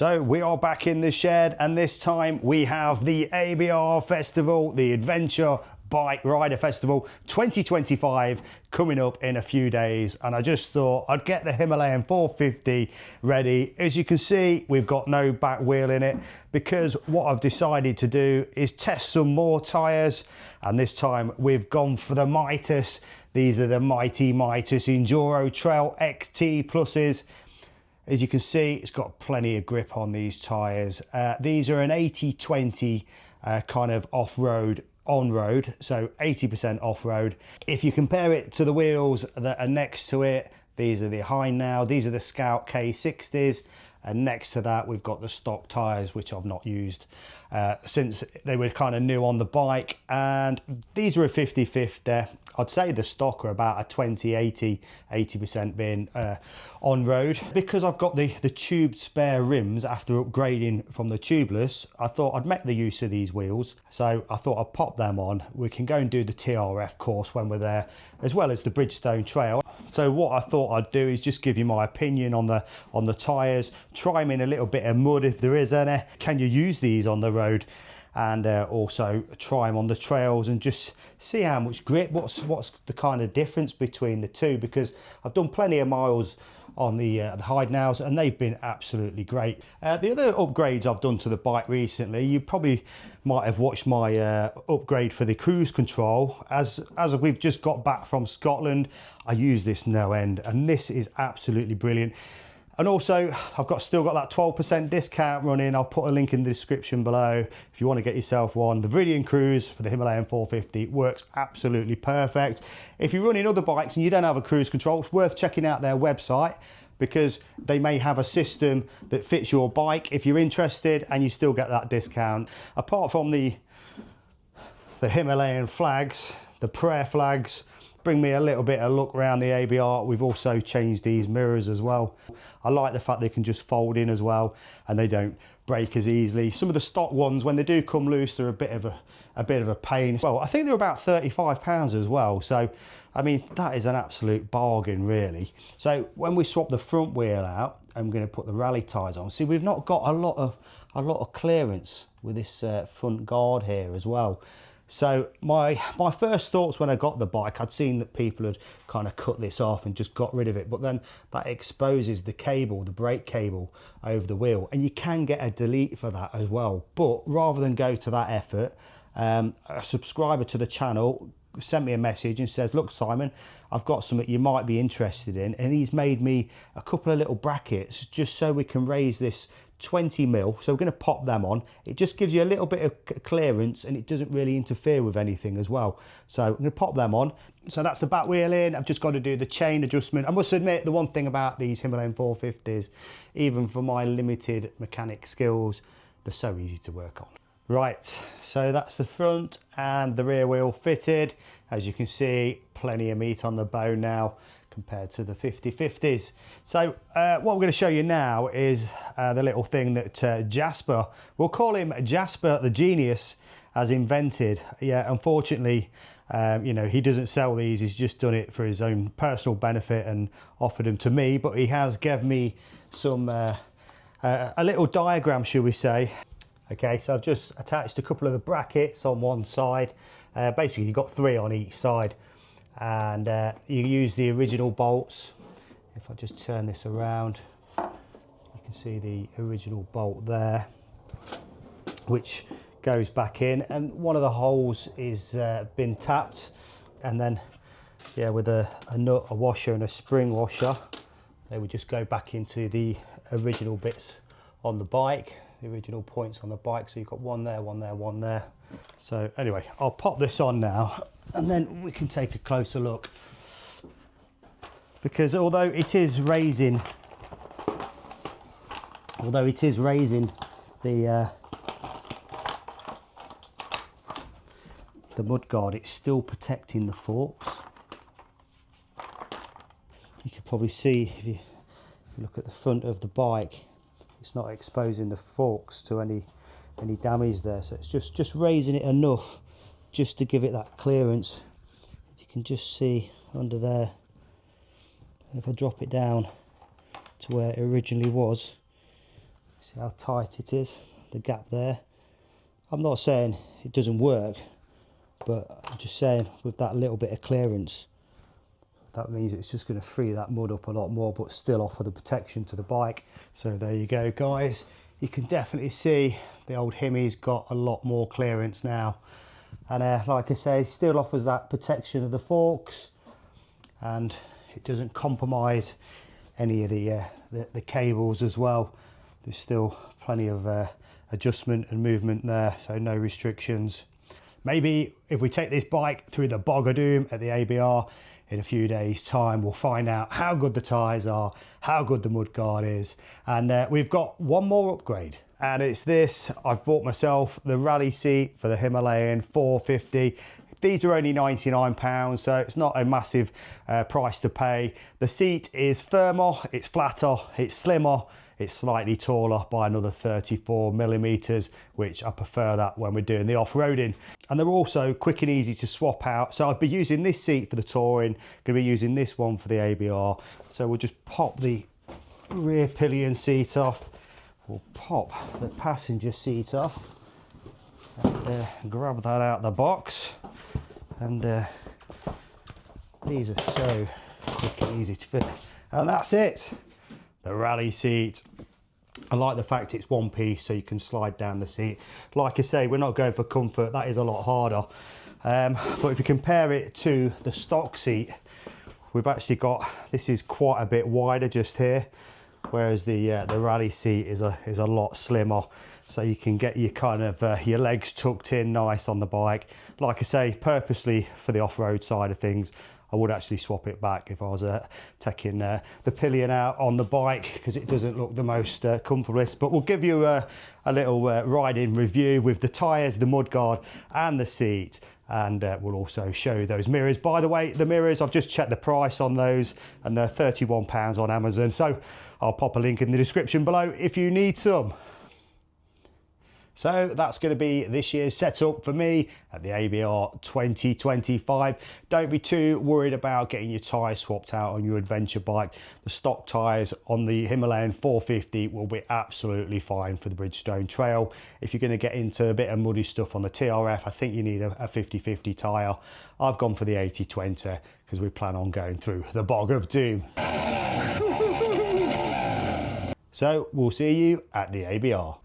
So we are back in the shed, and this time we have the ABR Festival, the Adventure Bike Rider Festival 2025 coming up in a few days, and I just thought I'd get the Himalayan 450 ready. As you can see, we've got no back wheel in it because what I've decided to do is test some more tyres, and this time we've gone for the Mitas. These are the Mighty Mitas Enduro Trail XT Pluses. As you can see, it's got plenty of grip on these tyres. These are an 80-20 kind of off-road, on-road, so 80% off-road. If you compare it to the wheels that are next to it, these are the High Now, these are the Scout K60s, and next to that we've got the stock tyres, which I've not used since they were kind of new on the bike, and these are a 50-50. I'd say the stock are about a 20-80, 80% being on road. Because I've got the tubed spare rims after upgrading from the tubeless, I thought I'd make the use of these wheels, so I thought I'd pop them on. We can go and do the TRF course when we're there, as well as the Bridgestone Trail. So what I thought I'd do is just give you my opinion on the tyres, try them in a little bit of mud if there is any. Can you use these on the road? And also try them on the trails and just see how much grip, what's the kind of difference between the two, because I've done plenty of miles on the High Nows and they've been absolutely great. The other upgrades I've done to the bike recently, you probably might have watched my upgrade for the cruise control. As we've just got back from Scotland, I use this no end, and this is absolutely brilliant. And also, I've still got that 12% discount running. I'll put a link in the description below if you want to get yourself one. The Viridian Cruise for the Himalayan 450 works absolutely perfect. If you're running other bikes and you don't have a cruise control, it's worth checking out their website, because they may have a system that fits your bike if you're interested, and you still get that discount. Apart from the Himalayan flags, the prayer flags, bring me a little bit of luck around the ABR. We've also changed these mirrors as well. I like the fact they can just fold in as well, and they don't break as easily. Some of the stock ones, when they do come loose, they're a bit of a pain. Well, I think they're about £35 as well. So, I mean, that is an absolute bargain, really. So when we swap the front wheel out, I'm going to put the rally tyres on. See, we've not got a lot of clearance with this front guard here as well. So my first thoughts when I got the bike, I'd seen that people had kind of cut this off and just got rid of it, but then that exposes the cable, the brake cable over the wheel, and you can get a delete for that as well. But rather than go to that effort, a subscriber to the channel sent me a message and says, look Simon, I've got something you might be interested in, and he's made me a couple of little brackets just so we can raise this 20mm. So we're going to pop them on. It just gives you a little bit of clearance, and it doesn't really interfere with anything as well. So I'm going to pop them on. So that's the back wheel in. I've just got to do the chain adjustment. I must admit, the one thing about these Himalayan 450s, even for my limited mechanic skills, they're so easy to work on. Right, so that's the front and the rear wheel fitted. As you can see, plenty of meat on the bone now compared to the 50-50s. So what we're going to show you now is the little thing that Jasper, we'll call him Jasper the Genius, has invented. Yeah, unfortunately, you know, he doesn't sell these. He's just done it for his own personal benefit and offered them to me, but he has given me some, a little diagram, shall we say. Okay, so I've just attached a couple of the brackets on one side. Basically, you've got 3 on each side, and you use the original bolts. If I just turn this around, you can see the original bolt there, which goes back in, and one of the holes is been tapped, and then yeah, with a nut, a washer and a spring washer, they would just go back into the original bits on the bike, the original points on the bike. So you've got one there, one there, one there. So anyway, I'll pop this on now, and then we can take a closer look, because although it is raising the mudguard, it's still protecting the forks. You can probably see if you look at the front of the bike, it's not exposing the forks to any damage there. So it's just raising it enough just to give it that clearance. If you can just see under there, and if I drop it down to where it originally was, See how tight it is, the gap there. I'm not saying it doesn't work, but I'm just saying with that little bit of clearance, that means it's just going to free that mud up a lot more, but still offer the protection to the bike. So there you go, guys. You can definitely see the old Hemi's got a lot more clearance now. And like I say, still offers that protection of the forks, and it doesn't compromise any of the cables as well. There's still plenty of adjustment and movement there, so no restrictions. Maybe if we take this bike through the Bog of Doom at the ABR in a few days' time, we'll find out how good the tyres are, how good the mudguard is, and we've got one more upgrade. And it's this. I've bought myself the rally seat for the Himalayan 450. These are only £99, so it's not a massive price to pay. The seat is firmer, it's flatter, it's slimmer, it's slightly taller by another 34 millimeters, which I prefer that when we're doing the off-roading. And they're also quick and easy to swap out. So I'd be using this seat for the touring, gonna be using this one for the ABR. So we'll just pop the rear pillion seat off. We'll pop the passenger seat off and grab that out of the box. And these are so quick and easy to fit. And that's it, the rally seat. I like the fact it's one piece, so you can slide down the seat. Like I say, we're not going for comfort, that is a lot harder. But if you compare it to the stock seat, we've actually got, this is quite a bit wider just here, whereas the rally seat is a lot slimmer. So you can get your kind of your legs tucked in nice on the bike. Like I say, purposely for the off-road side of things, I would actually swap it back if I was taking the pillion out on the bike, because it doesn't look the most comfortablest. But we'll give you a little riding review with the tyres, the mudguard and the seat. And we'll also show you those mirrors. By the way, the mirrors, I've just checked the price on those, and they're £31 on Amazon. So I'll pop a link in the description below if you need some. So that's going to be this year's setup for me at the ABR 2025. Don't be too worried about getting your tyres swapped out on your adventure bike. The stock tyres on the Himalayan 450 will be absolutely fine for the Bridgestone Trail. If you're going to get into a bit of muddy stuff on the TRF, I think you need a 50-50 tyre. I've gone for the 80-20 because we plan on going through the Bog of Doom. So we'll see you at the ABR.